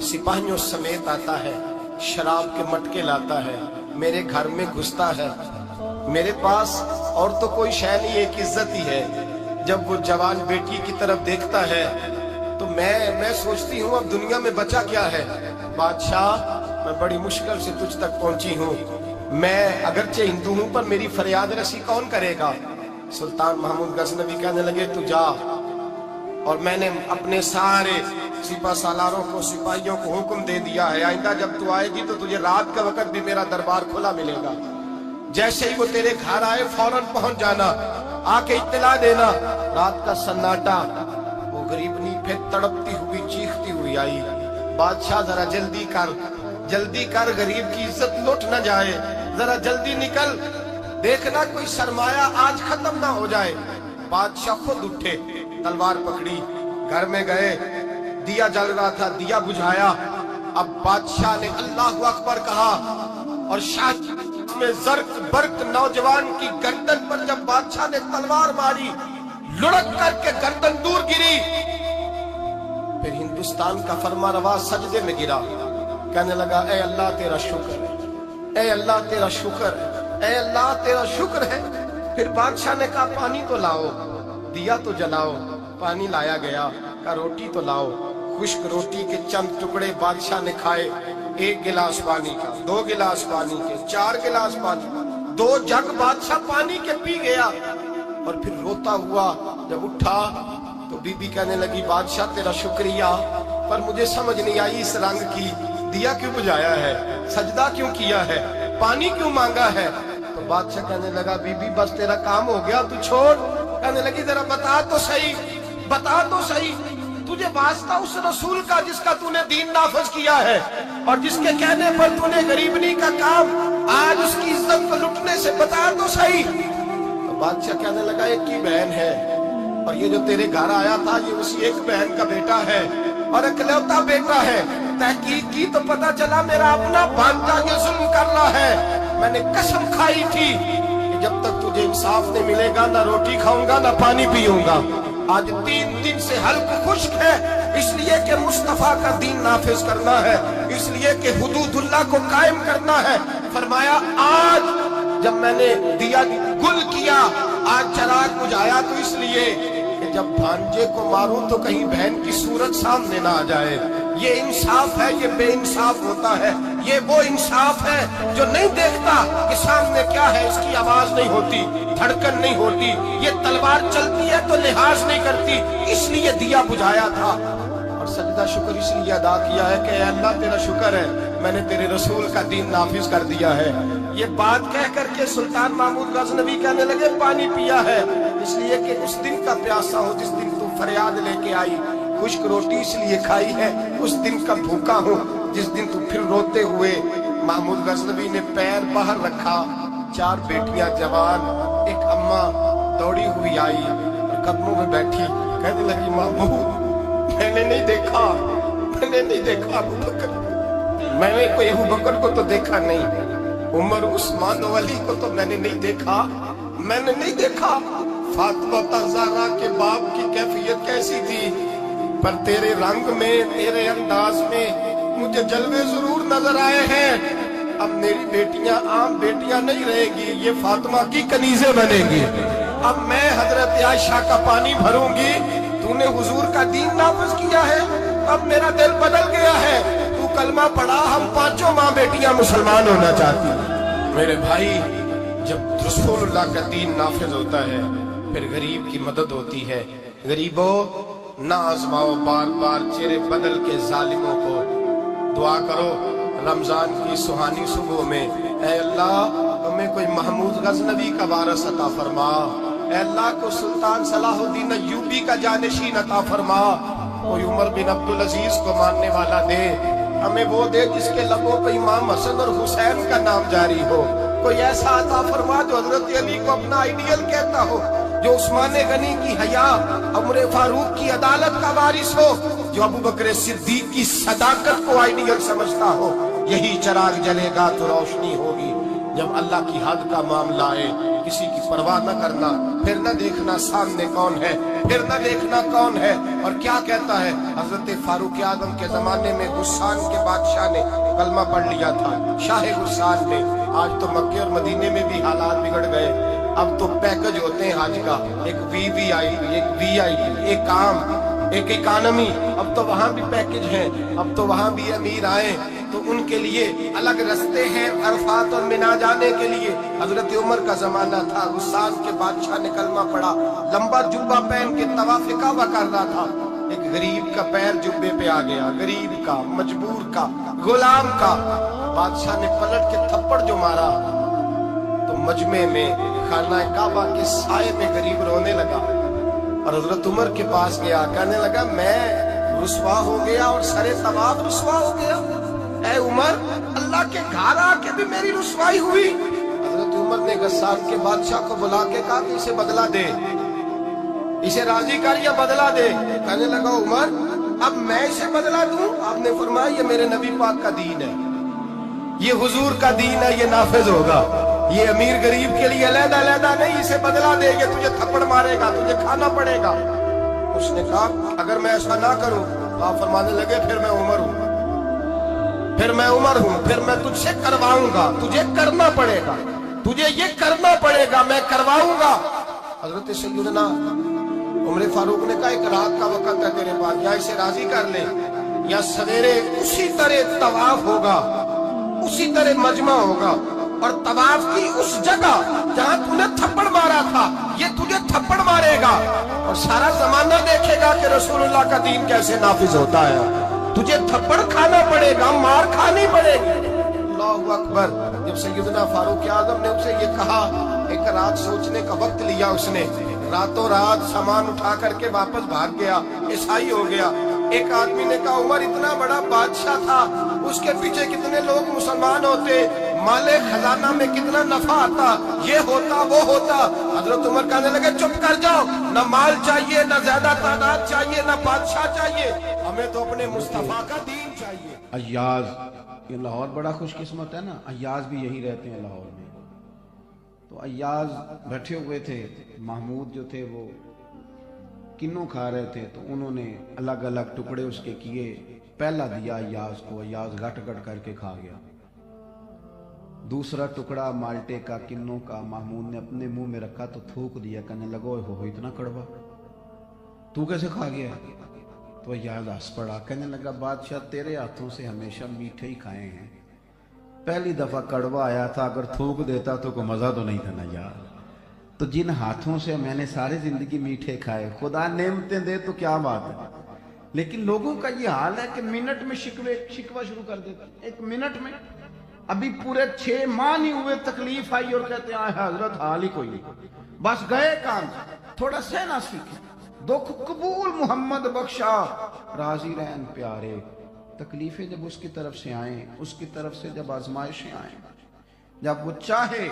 سپاہیوں سمیت آتا ہے، شراب کے مٹکے لاتا ہے، میرے گھر میں گھستا ہے، میرے پاس اور تو کوئی شے نہیں، ایک عزت ہی ہے۔ جب وہ جوان بیٹی کی طرف دیکھتا ہے تو میں سوچتی ہوں اب دنیا میں بچا کیا ہے۔ بادشاہ میں بڑی مشکل سے تجھ تک پہنچی ہوں، میں اگرچہ ہندو ہوں پر میری فریاد رسی کون کرے گا؟ سلطان محمود غزنوی کہنے لگے تو جا، اور میں نے اپنے سارے سپہ سالاروں کو سپاہیوں کو حکم دے دیا ہے آئندہ جب تو آئے گی تو تجھے رات کا وقت بھی میرا دربار کھلا ملے گا، جیسے ہی وہ تیرے گھر آئے فوراً پہنچ جانا، آ کے اطلاع دینا۔ رات کا سناٹا، وہ غریبنی پھر تڑپتی ہوئی چیختی ہوئی آئی، بادشاہ ذرا جلدی کر غریب کی عزت لوٹ نہ جائے، ذرا جلدی نکل، دیکھنا کوئی سرمایہ آج ختم نہ ہو جائے۔ بادشاہ خود اٹھے، تلوار پکڑی، گھر میں گئے، دیا جل رہا تھا، دیا بجھایا، اب بادشاہ نے اللہ اکبر کہا، اور شاہ میں زرق برق نوجوان کی گردن پر جب بادشاہ نے تلوار ماری، لڑک کر کے گردن دور گری، پھر ہندوستان کا فرما روا سجدے میں گرا، کہنے لگا اے اللہ تیرا شکر ہے، اے اللہ تیرا شکر ہے، اے اللہ تیرا شکر ہے۔ پھر بادشاہ نے کہا پانی تو لاؤ، دیا تو جلاؤ، پانی لایا گیا، کہا روٹی تو لاؤ، खुश्क रोटी के चंद टुकड़े बादशाह ने खाए, 1 गिलास पानी का, 2 गिलास पानी के, 4 गिलास पानी, 2 जग बादशाह पानी के पी गया। और फिर रोता हुआ जब उठा तो बीबी कहने लगी, बादशाह तेरा शुक्रिया, पर मुझे समझ नहीं आई इस रंग की, दिया क्यों बुझाया है, सजदा क्यों किया है, पानी क्यों मांगा है। तो बादशाह कहने लगा, बीबी बस तेरा काम हो गया, तू छोड़। कहने लगी, जरा बता तो सही, बता तो सही, तुझे वास्ता उस रसूल का जिसका तूने दीन नाफिज किया है और जिसके कहने पर तूने गरीबनी का काम आज उसकी इज्जत को लुटने से, बता तो सही। तो बादशाह कहने लगा, एक की बहन है और ये जो तेरे घर आया था ये उसी एक बहन का बेटा है और इकलौता बेटा है। तहकीक की तो पता चला मेरा अपना भांजा ये जुल्म कर रहा है। मैंने कसम खाई थी कि जब तक तुझे इंसाफ नहीं मिलेगा ना रोटी खाऊंगा ना पानी पीऊंगा। आज 3 दिन से हल्क खुश्क है, इसलिए कि मुस्तफा का दीन नाफिज करना है, इसलिए कि हुदूदुल्लाह को कायम करना है। फरमाया, आज जब मैंने दिया गुल किया, आज चराग बुझाया तो इसलिए कि जब भांजे को मारूं तो कहीं बहन की सूरत सामने ना आ जाए। ये इंसाफ है, ये बेइंसाफ होता है। ये वो इंसाफ है जो नहीं देखता कि सामने क्या है, इसकी आवाज नहीं होती, धड़कन नहीं होती, ये तलवार चलती है तो लिहाज नहीं करती, इसलिए दिया बुझाया था। और सजदा शुक्र इसलिए अदा किया है कि अल्लाह तेरा शुक्र है, मैंने तेरे रसूल का दीन नाफिज कर दिया है। ये बात कह करके सुल्तान महमूद गजनवी कहने लगे, पानी पिया है इसलिए कि उस दिन का प्यासा हो जिस दिन तू फरियाद लेके आई, खुश्क रोटी इसलिए खाई है उस दिन का भूखा हूँ जिस दिन तू फिर रोते हुए। महमूद गजनवी ने पैर बाहर रखा, 4 बेटियां जवान, एक अम्मा दौड़ी हुई आई और कदमों में बैठी, कहने लगी, महमूद मैंने नहीं देखा, मैंने नहीं देखा अबू बकर, मैंने कोई अबू बकर को तो देखा नहीं, उमर उस्मान अली को तो मैंने नहीं देखा, मैंने नहीं देखा। फातिमा ज़हरा के बाप की कैफियत कैसी थी, पर तेरे रंग में, तेरे अंदाज में मुझे जलवे जरूर नजर आए हैं। अब मेरी बेटियां आम बेटियां नहीं रहेगी, ये फातिमा की कनीज़ें बनेगी। अब मैं हजरत आयशा का पानी भरूंगी, तूने हुजूर का दीन नाफिज किया है, अब मेरा दिल बदल गया है, तू कलमा पढ़ा, हम 5 माँ बेटियां मुसलमान होना चाहती। मेरे भाई, जब रसूलुल्लाह का दीन नाफिज होता है फिर गरीब की मदद होती है। गरीबों ना आजमाओ बार बार चेहरे बदल के जालिमों को, दुआ करो रमजान की सुहानी सुबह में, ऐ अल्लाह हमें कोई महमूद गजनवी का वारिस अता फरमा, ऐ अल्लाह को सुल्तान सलाहुद्दीन अय्यूबी का जानशीन अता फरमा, कोई उमर बिन अब्दुल अजीज को मानने वाला दे, हमें वो दे जिसके लबों पे इमाम हसन और हुसैन का नाम जारी हो, कोई ऐसा अता फरमा जो हजरत अली को अपना आइडियल कहता हो, जो उस्मान गनी की हया, उमर फारूक की अदालत का वारिस हो, जो अबू बकर सिद्दीक की सदाकत को आइडियल समझता हो। यही चराग जलेगा तो रोशनी होगी। जब अल्लाह की हद का मामला आए, किसी की परवाह न करना, फिर न देखना सामने कौन है, फिर न देखना कौन है। और क्या कहता है, हजरत फारूक आजम के जमाने में गुस्सान के बादशाह ने कलमा पढ़ लिया था, शाह गुस्सान ने। आज तो मक्के और मदीने में भी हालात बिगड़ गए, अब तो पैकेज होते हैं हज का, एक वीवीआईपी, एक वीआईपी, एक आम, एक इकानमी। अब तो वहां भी पैकेज है, अब तो वहां भी अमीर आए तो उनके लिए अलग रास्ते हैं अरफात और मिना जाने के लिए। हजरत उमर का जमाना था, गुस्सान के बादशाह ने कलमा पढ़ा, लंबा जुब्बा पहन के तवाफ काबा कर रहा था, एक गरीब का पैर जुब्बे पे आ गया, गरीब का, मजबूर का, गुलाम का। बादशाह ने पलट के थप्पड़ जो मारा तो मजमे में खाना काबा के साए में गरीब रोने लगा और हजरत उमर के पास गया, कहने लगा मैं रुसवा हो गया और सरे तवाफ रुसवा हो गया। ऐ उमर, अल्लाह के घर आके भी मेरी रुसवाई हुई। हजरत उमर ने गस्सान के बादशाह को बुला के कहा कि इसे बदला दे, इसे राजी कर या बदला दे। कहने लगा उमर, अब मैं इसे बदला दूं? आपने फरमाया ये मेरे नबी पाक का दीन है, ये हुजूर का दीन है, ये नाफिज होगा। ये अमीर गरीब के लिए अलहदा अलहदा नहीं, इसे बदला दे, ये तुझे थप्पड़ मारेगा, तुझे खाना पड़ेगा। उसने कहा अगर मैं ऐसा ना करूं तो आप फरमाने लगे फिर मैं उमर हूं, फिर मैं उमर हूं, फिर मैं तुझसे करवाऊंगा, तुझे करना पड़ेगा, तुझे ये करना पड़ेगा, मैं करवाऊंगा। हजरत सैयदना उमर फारूक ने कहा एक रात का वक्त है तेरे पास, या इसे राजी कर ले या सवेरे उसी तरह तवाफ होगा, उसी तरह मजमा होगा, और तवाफ की उस जगह जहां तूने थप्पड़ मारा था, ये तुझे थप्पड़ मारेगा और सारा जमाना देखेगा कि रसूलुल्लाह का दीन कैसे नाफिज होता है। तुझे थप्पड़ खाना पड़ेगा, मार खानी पड़ेगी। अल्लाहु अकबर। जब सैयदना फारूक आजम ने उसे ये कहा, एक रात सोचने का वक्त लिया उसने, रातों रात सामान उठा करके वापस भाग गया, ईसाई हो गया। एक आदमी ने कहा उमर इतना बड़ा बादशाह था, उसके पीछे कितने लोग मुसलमान होते, माले खजाना में कितना नफा आता, ये होता वो होता। हजरत उमर कहने लगे चुप कर जाओ, ना माल चाहिए, ना ज्यादा तादाद चाहिए, ना बादशाह चाहिए, हमें तो अपने मुस्तफा का दीन चाहिए। अय्याज, ये लाहौर बड़ा खुशकिस्मत है ना, अय्याज भी यही रहते हैं लाहौर में। तो अय्याज बैठे हुए थे, महमूद जो थे वो किन्नों खा रहे थे, तो उन्होंने अलग अलग टुकड़े उसके किए, पहला दिया अय्याज को, अय्याज घट घट करके खा गया। दूसरा टुकड़ा माल्टे का, किन्नों का, महमूद ने अपने मुंह में रखा तो थूक दिया, कहने लगा हो इतना कड़वा, तू कैसे खा गया? तो अय्याज हंस पड़ा, कहने लगा बादशाह तेरे हाथों से हमेशा मीठे ही खाए हैं, पहली दफा कड़वा आया था, अगर थूक देता तो कोई मजा तो नहीं था ना यार। तो जिन हाथों से मैंने सारी जिंदगी मीठे खाए, खुदा नेमतें दे तो क्या बात है। लेकिन लोगों का ये हाल है कि मिनट में शिकवा शुरू कर देते, एक मिनट में। अभी पूरे 6 माह नहीं हुए तकलीफ आई और कहते हैं हजरत हाल ही कोई नहीं, बस गए काम, थोड़ा सहना सीखे, दुख कबूल मोहम्मद बख्शा, राजी रहन प्यारे। तकलीफें जब उसकी तरफ से आए, उसकी तरफ से जब आजमाइशें आए, जब वो चाहे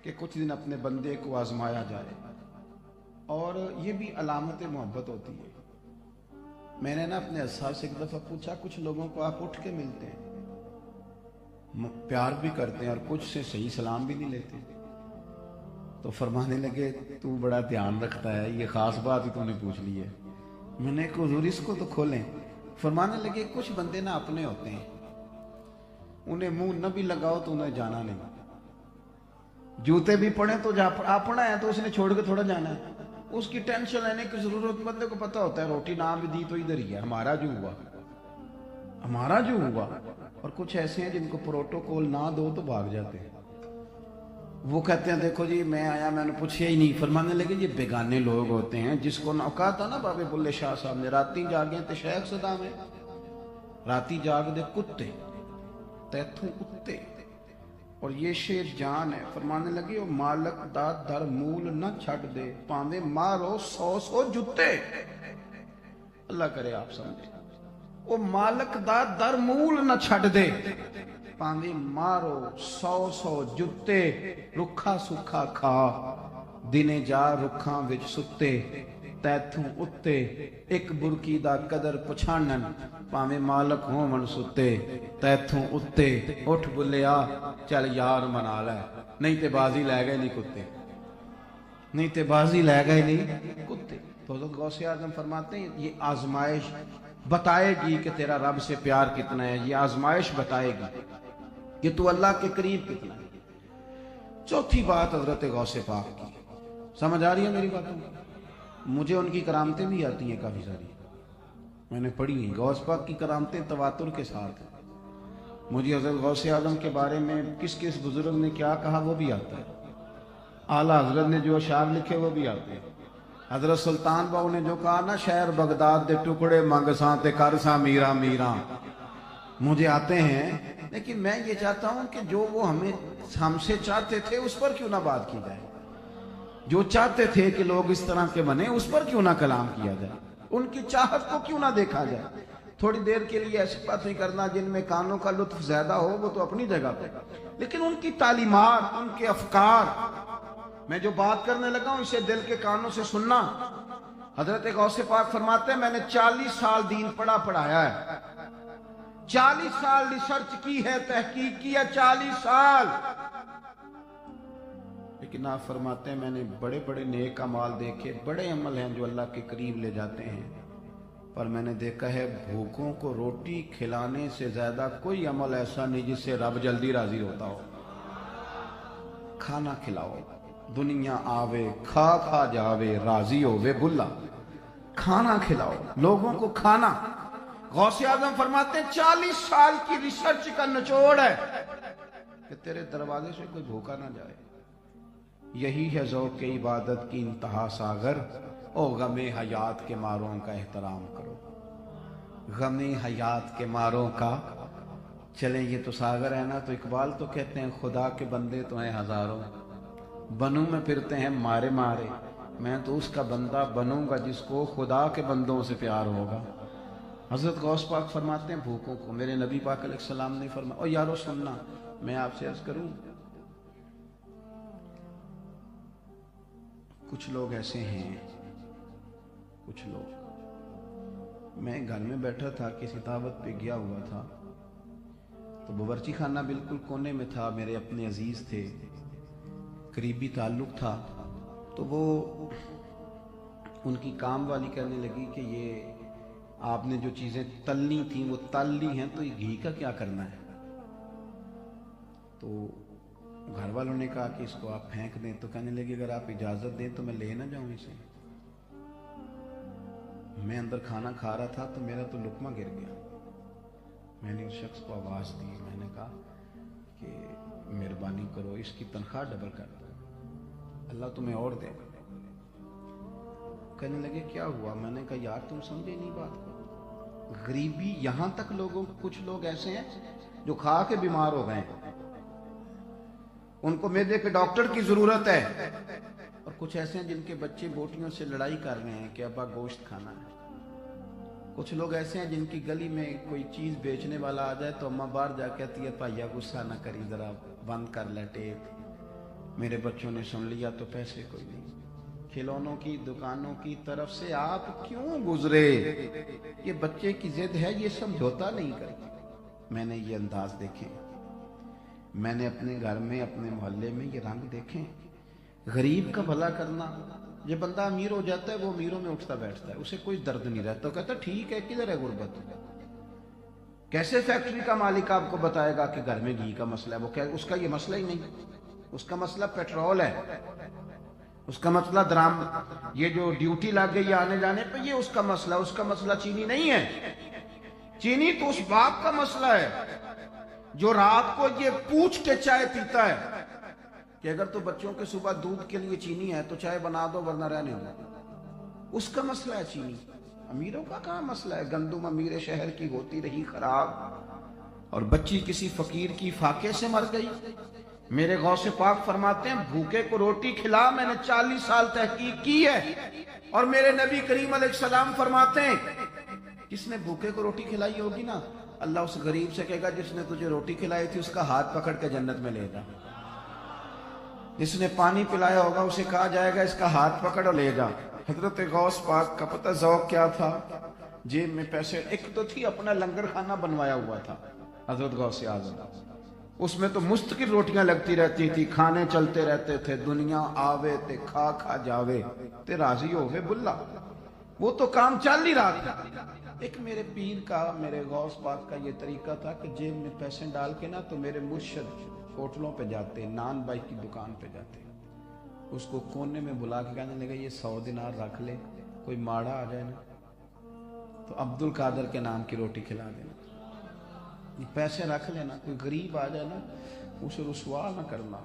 कि कुछ दिन अपने बंदे को आजमाया जाए, और ये भी अलामत मोहब्बत होती है। मैंने ना अपने अस्हाब से एक दफा पूछा, कुछ लोगों को आप उठ के मिलते हैं, प्यार भी करते हैं और कुछ से सही सलाम भी नहीं लेते, तो फरमाने लगे तू बड़ा ध्यान रखता है, ये खास बात ही तूने पूछ ली है। मैंने कहा हुजूर इसको तो खोलें। फरमाने लगे कुछ बंदे ना अपने होते हैं, उन्हें मुंह न भी लगाओ तो उन्हें जाना नहीं, जूते भी पड़े तो अपना है तो उसने छोड़ के थोड़ा जाना है, उसकी टेंशन लेने की जरूरत, बंदे को पता होता है रोटी ना भी दी तो इधर ही है, हमारा जो हुआ हमारा जो हुआ। और कुछ ऐसे हैं जिनको प्रोटोकॉल ना दो तो भाग जाते हैं, वो कहते हैं देखो जी मैं आया मैंने पूछा ही नहीं। फरमाने लगे ये बेगाने लोग होते हैं, जिसको ना कहा था ना बाबे बुल्ले शाह साहब ने, राती जागे ते शेख सदा में, राती जाग दे कुत्ते तैथों उत्ते, और ये शेर जान है। फरमाने लगे वो मालक दा दर मूल न छड़ दे, पावे मारो 100 जुत्ते। अल्लाह करे आप समझे, वो मालक दा दर मूल न छड़ दे, पावे मारो 100 जुत्ते। रुखा सुखा खा दिने जा रुखां विच सुत्ते, तैथों उत्ते एक बुरकी दा कदर पछाणन, पावे मालक होवन सुते, तैथों उत्ते। उठ बुलिया चल यार मना लै, नहीं ते बाजी लै गए नहीं कुत्ते, नहीं ते बाजी लै गए नहीं कुत्ते। तो हज़रत गौसे आज़म फरमाते हैं ये आजमाइश बताएगी कि तेरा रब से प्यार कितना है, ये आजमाइश बताएगी कि तू अल्लाह के करीब कितना है। चौथी बात हजरत गौसे पाक की, समझ आ रही है मेरी बातों? मुझे उनकी करामतें भी आती हैं काफी सारी, मैंने पढ़ी हैं। गौस पाक की करामतें तवातुर के साथ है। मुझे हजरत गौसे आजम के बारे में किस किस बुजुर्ग ने क्या कहा वो भी आता है, आला हजरत ने जो अशार लिखे वो भी आते हैं। हजरत सुल्तान बाहू ने जो कहा ना, शहर बगदाद दे टुकड़े मंग सा ते कर सा मीरा मीरा, मुझे आते हैं। लेकिन मैं ये चाहता हूं कि जो वो हमसे चाहते थे उस पर क्यों ना बात की जाए, जो चाहते थे कि लोग इस तरह के बने उस पर क्यों ना कलाम किया जाए, उनकी चाहत को क्यों ना देखा जाए। थोड़ी देर के लिए ऐसी बातें करना जिनमें कानों का लुत्फ ज्यादा हो वो तो अपनी जगह पे, लेकिन उनकी तालीमात, उनके अफकार, मैं जो बात करने लगा हूं इसे दिल के कानों से सुनना। हजरत गौसे पाक फरमाते हैं मैंने 40 साल दीन पढ़ाया है, 40 साल रिसर्च की है, तहकीक की है, 40 साल। लेकिन आप फरमाते हैं मैंने बड़े बड़े नेक अमाल देखे, बड़े अमल हैं जो अल्लाह के करीब ले जाते हैं, पर मैंने देखा है भूखों को रोटी खिलाने से ज्यादा कोई अमल ऐसा नहीं जिससे रब जल्दी राजी होता हो। खाना खिलाओ, दुनिया आवे खा खा जावे, राजी होवे बुल्ला। खाना खिलाओ लोगों को, खाना गौसे आजम फरमाते हैं 40 साल की रिसर्च का निचोड़ है कि तेरे दरवाजे से कोई भूखा ना जाए। यही है ज़ौक़ इबादत की इंतहा सागर, ओ गमे हयात के मारों का एहतराम करो। गमे हयात के मारों का, चले ये तो सागर है ना, तो इकबाल तो कहते हैं खुदा के बंदे तो हैं हजारों, बनू में फिरते हैं मारे मारे, मैं तो उसका बंदा बनूंगा जिसको खुदा के बंदों से प्यार होगा। हजरत गौस पाक फरमाते हैं भूखों को मेरे नबी पाक अलैहिस्सलाम ने फरमाया, और यारो सुनना, मैं आपसे अर्ज करूं, कुछ लोग ऐसे हैं, कुछ लोग, मैं घर में बैठा था, किसी दावत पे गया हुआ था, तो बावर्ची खाना बिल्कुल कोने में था, मेरे अपने अजीज थे, करीबी ताल्लुक था, तो वो उनकी काम वाली कहने लगी कि ये आपने जो चीज़ें तलनी थी वो तल ली हैं, तो ये घी का क्या करना है। तो घर वालों ने कहा कि इसको आप फेंक दें, तो कहने लगी अगर आप इजाज़त दें तो मैं ले ना जाऊं इसे। मैं अंदर खाना खा रहा था तो मेरा तो लुकमा गिर गया, मैंने उस शख्स को आवाज़ दी, मैंने कहा कि मेहरबानी करो इसकी तनख्वाह डबल कर दो, अल्लाह तुम्हें और देगा। कहने लगे क्या हुआ, मैंने कहा यार तुम समझे नहीं बात को, गरीबी यहां तक लोगों, कुछ लोग ऐसे हैं जो खा के बीमार हो गए, उनको मैदे के डॉक्टर की जरूरत है, और कुछ ऐसे हैं जिनके बच्चे बोटियों से लड़ाई कर रहे हैं कि अब्बा गोश्त खाना है। कुछ लोग ऐसे हैं जिनकी गली में कोई चीज बेचने वाला आ जाए तो अम्मा बाहर जा कहती है भाइया गुस्सा ना करी, जरा बंद कर ले टेप, मेरे बच्चों ने सुन लिया तो पैसे कोई नहीं। खिलौनों की दुकानों की तरफ से आप क्यों गुजरे, ये बच्चे की जिद है, ये समझौता नहीं करती। मैंने ये अंदाज देखे, मैंने अपने घर में अपने मोहल्ले में ये रंग देखे, गरीब का भला करना। ये बंदा अमीर हो जाता है वो अमीरों में उठता बैठता है, उसे कोई दर्द नहीं रहता, कहता ठीक है किधर है गुर्बत। कैसे फैक्ट्री का मालिक आपको बताएगा कि घर में घी का मसला है, वो क्या, उसका ये मसला ही नहीं, उसका मसला पेट्रोल है, उसका मसला द्राम, ये जो ड्यूटी लग गई आने जाने पे, ये उसका मसला, उसका मसला चीनी नहीं है। चीनी तो उस बाप का मसला है जो रात को ये पूछ के चाय पीता है कि अगर तो बच्चों के सुबह दूध के लिए चीनी है तो चाय बना दो वरना रहने दो, उसका मसला है चीनी। अमीरों का कहाँ मसला है, गंदुम अमीर शहर की होती रही खराब और बच्ची किसी फकीर की फाके से मर गई। मेरे गौसे पाक फरमाते हैं भूखे को रोटी खिला, मैंने 40 साल तहकीक की है, और मेरे नबी करीम अलैहिस्सलाम फरमाते हैं किसने भूखे को रोटी खिलाई होगी ना, अल्लाह उस गरीब से कहेगा जिसने तुझे रोटी खिलाई थी उसका हाथ पकड़ के जन्नत में ले जा। जिसने पानी पिलाया होगा उसे कहा जाएगा इसका हाथ पकड़ और ले जा। हजरत गौस पाक का पता ज़ौक़ क्या था, जेब में पैसे, एक तो थी अपना लंगर खाना बनवाया हुआ था हजरत गौसे आज़म, उसमें तो मुस्तकिल रोटियां लगती रहती थी, खाने चलते रहते थे, दुनिया आवे ते खा खा जावे ते राजी होवे बुल्ला, वो तो काम चल ही रहा था। एक मेरे पीर का, मेरे गौस पाक का ये तरीका था कि जेब में पैसे डाल के ना तो मेरे मुर्शिद होटलों पे जाते, नान बाई की दुकान पे जाते, उसको कोने में बुला के कहने लगा ये 100 दिनार रख ले, कोई माड़ा आ जाए ना तो अब्दुल कादर के नाम की रोटी खिला देना, ये पैसे रख लेना, कोई गरीब आ जाए ना उसे रुसवा ना करना,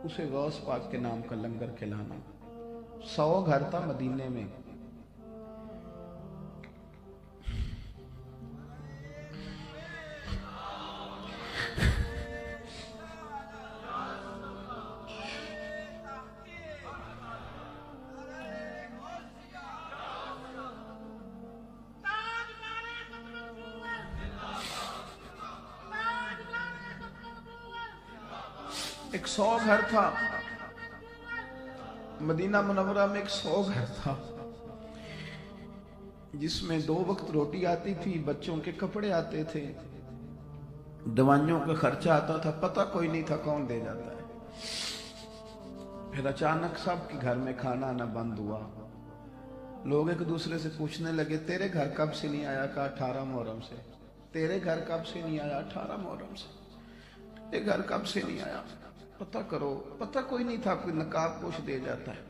उसे गौस पाक के नाम का लंगर खिलाना। 100 घर था मदीने में, एक 100 घर था मदीना मुनव्वरा में, एक 100 घर था जिसमें 2 वक्त रोटी आती थी, बच्चों के कपड़े आते थे, दवाइयों का खर्चा आता था, पता कोई नहीं था कौन दे जाता है। फिर अचानक सबके घर में खाना आना बंद हुआ, लोग एक दूसरे से पूछने लगे तेरे घर कब से नहीं आया, कहा 18 मुहर्रम से। तेरे घर कब से नहीं आया, 18 मुहर्रम से। तेरे घर कब से नहीं आया, पता करो, पता कोई नहीं था, कोई नकाब पोश दे जाता है।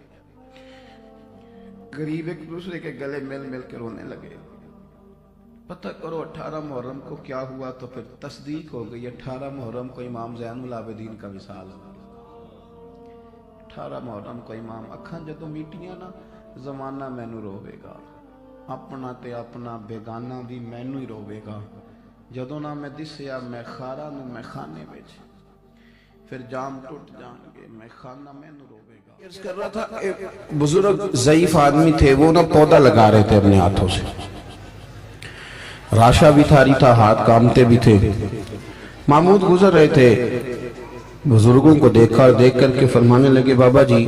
गरीब एक दूसरे के गले मिल मिल के रोने लगे, پتہ کرو 18 محرم کو کیا ہوا تو پھر تصدیق ہو گئی 18 محرم کو امام زین العابدین کا وصال ہو گیا 18 محرم کو امام اکھاں جدوں میٹیاں نا زمانہ مینوں روے گا اپنا تے اپنا بیگانہ بھی مینوں ہی روے گا جدوں نہ میں دسیا میں خارا نو میں خانے وچ پھر جام ٹوٹ جان گے میں خانہ مینوں روے گا عرض کر رہا تھا ایک بزرگ ضعیف آدمی تھے وہ نا پودا لگا رہے تھے اپنے ہاتھوں سے راشا بھی تھاری تھا ہاتھ کامتے بھی تھے محمود گزر رہے تھے بزرگوں کو دیکھا اور دیکھ کر کے فرمانے لگے بابا جی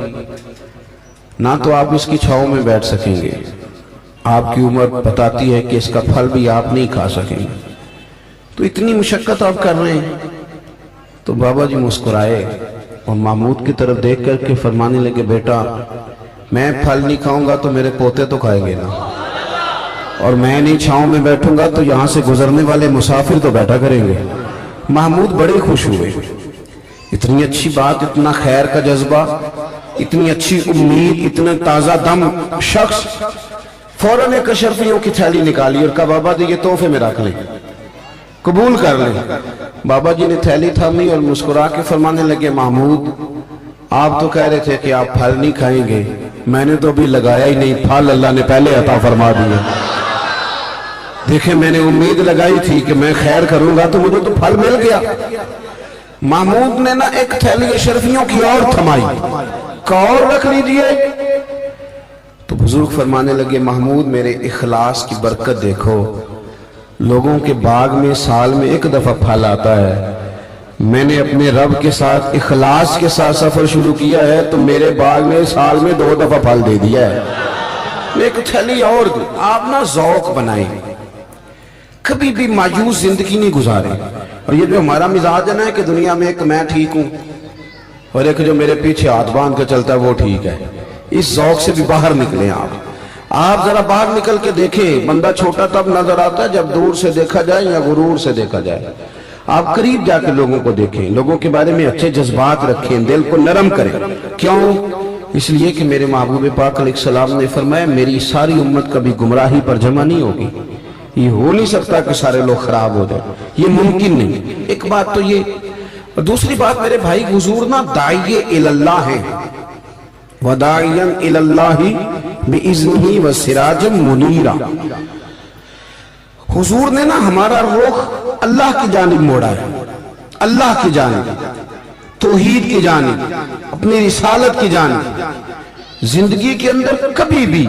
نہ تو آپ اس کی چھاؤں میں بیٹھ سکیں گے آپ کی عمر بتاتی ہے کہ اس کا پھل بھی آپ نہیں کھا سکیں گے تو اتنی مشقت آپ کر رہے ہیں تو بابا جی مسکرائے اور محمود کی طرف دیکھ کر کے فرمانے لگے بیٹا میں پھل نہیں کھاؤں گا تو میرے پوتے تو کھائیں گے نا اور میں نہیں چھاؤں میں بیٹھوں گا تو یہاں سے گزرنے والے مسافر تو بیٹھا کریں گے محمود بڑے خوش ہوئے اتنی اچھی بات اتنا خیر کا جذبہ اتنی اچھی امید اتنا تازہ دم شخص فوراً ایک اشرفیوں کی تھیلی نکالی اور کہا بابا جی یہ تحفے میں رکھ لیں قبول کر لیں بابا جی نے تھیلی تھامی اور مسکرا کے فرمانے لگے محمود آپ تو کہہ رہے تھے کہ آپ پھل نہیں کھائیں گے میں نے تو ابھی لگایا ہی نہیں پھل اللہ نے پہلے عطا فرما دیا دیکھیں میں نے امید لگائی تھی کہ میں خیر کروں گا تو مجھے تو پھل مل گیا محمود نے نا ایک تھیلی اشرفیوں کی اور تھمائی کا اور رکھ لیجئے تو بزرگ فرمانے لگے محمود میرے اخلاص کی برکت دیکھو لوگوں کے باغ میں سال میں ایک دفعہ پھل آتا ہے میں نے اپنے رب کے ساتھ اخلاص کے ساتھ سفر شروع کیا ہے تو میرے باغ میں سال میں 2 دفعہ پھل دے دیا ہے ایک تھیلی اور دی آپ نا ذوق بنائیں کبھی بھی مایوس زندگی نہیں گزارے اور یہ جو ہمارا مزاج ہے نا کہ دنیا میں ایک میں ٹھیک ہوں اور ایک جو میرے پیچھے ہاتھ باندھ کے چلتا ہے وہ ٹھیک ہے اس ذوق سے بھی باہر نکلیں آپ ذرا باہر نکل کے دیکھیں بندہ چھوٹا تب نظر آتا ہے جب دور سے دیکھا جائے یا غرور سے دیکھا جائے آپ قریب جا کے لوگوں کو دیکھیں لوگوں کے بارے میں اچھے جذبات رکھیں دل کو نرم کریں کیوں اس لیے کہ میرے محبوب پاک علیہ السلام نے فرمایا میری ساری امت کبھی گمراہی پر جمع نہیں ہوگی یہ ہو نہیں سکتا کہ سارے لوگ خراب ہو جائیں یہ ممکن نہیں ایک بات تو یہ اور دوسری بات میرے بھائی حضور نا داعی اللہ ہیں وَدَاعِيًا إِلَى اللَّهِ بِإِذْنِهِ وَسِرَاجًا مُنِيرًا حضور نے نا ہمارا رخ اللہ کی جانب موڑا ہے اللہ کی جانب توحید کی جانب اپنی رسالت کی جانب زندگی کے اندر کبھی بھی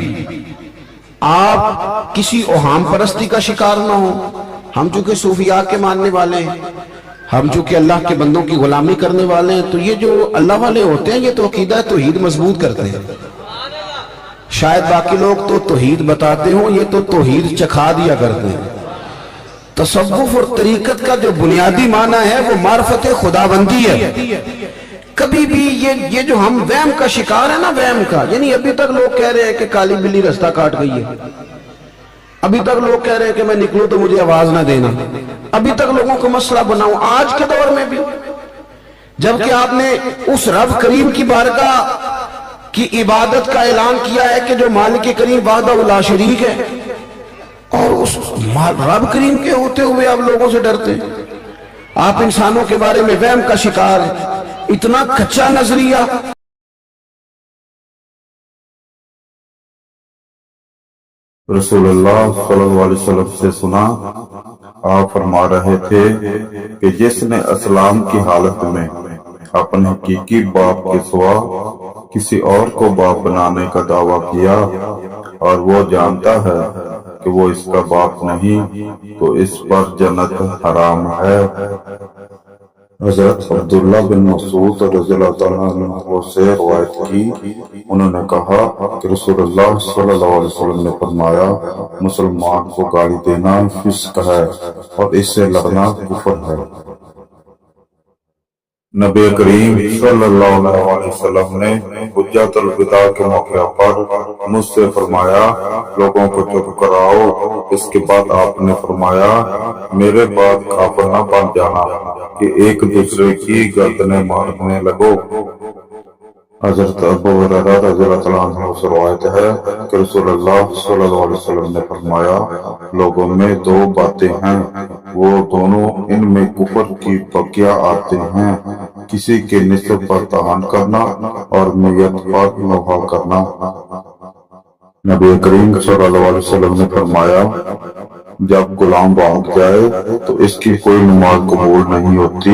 آپ کسی اوہام پرستی کا شکار نہ ہو ہم چونکہ صوفیاء کے ماننے والے ہیں ہم چونکہ اللہ کے بندوں کی غلامی کرنے والے ہیں تو یہ جو اللہ والے ہوتے ہیں یہ تو عقیدہ توحید مضبوط کرتے ہیں شاید باقی لوگ تو توحید بتاتے ہوں یہ تو توحید چکھا دیا کرتے ہیں تصوف اور طریقت کا جو بنیادی معنی ہے وہ معرفت خداوندی ہے کبھی بھی یہ جو ہم وہم کا شکار ہے نا وہم کا یعنی ابھی تک لوگ کہہ رہے ہیں کہ کالی بلی رستہ کاٹ گئی ہے ابھی تک لوگ کہہ رہے ہیں کہ میں نکلوں تو مجھے آواز نہ دینا ابھی تک لوگوں کو مسئلہ بناؤں آج کے دور میں بھی جبکہ آپ نے اس رب کریم کی بارگاہ کی عبادت کا اعلان کیا ہے کہ جو مالک کریم وحدہ لا شریک ہے اور اس رب کریم کے ہوتے ہوئے آپ لوگوں سے ڈرتے ہیں آپ انسانوں کے بارے میں وہم کا شکار ہیں اتنا کچا نظریہ رسول اللہ صلی اللہ علیہ وسلم سے سنا آپ فرما رہے تھے کہ جس نے اسلام کی حالت میں اپنے حقیقی باپ کے سوا کسی اور کو باپ بنانے کا دعویٰ کیا اور وہ جانتا ہے کہ وہ اس کا باپ نہیں تو اس پر جنت حرام ہے حضرت عبداللہ بن مسعود رضی اللہ تعالیٰ عنہ سے روایت کی انہوں نے کہا کہ رسول اللہ صلی اللہ علیہ وسلم نے فرمایا مسلمان کو گالی دینا فسق ہے اور اس سے لڑنا کفر ہے نبی کریم صلی اللہ علیہ وسلم نے حجت الوداع کے موقع پر مجھ سے فرمایا لوگوں کو چپ کراؤ اس کے بعد آپ نے فرمایا میرے بعد کافر نہ بن جانا کہ ایک دوسرے کی گردنیں مارنے لگو حضرت ابو ہریرہ رضی اللہ تعالیٰ عنہ سے روایت ہے کہ رسول اللہ صلی اللہ علیہ وسلم نے فرمایا، لوگوں میں دو باتیں ہیں، وہ دونوں ان میں کفر کی بقیہ آتے ہیں، کسی کے نصف پر طعن کرنا اور میت پر نوحہ کرنا۔ نبی کریم صلی اللہ علیہ وسلم نے فرمایا، جب غلام بھاگ جائے تو اس کی کوئی نماز قبول نہیں ہوتی،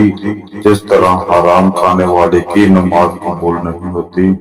جس طرح حرام کھانے والے کی نماز قبول نہیں ہوتی۔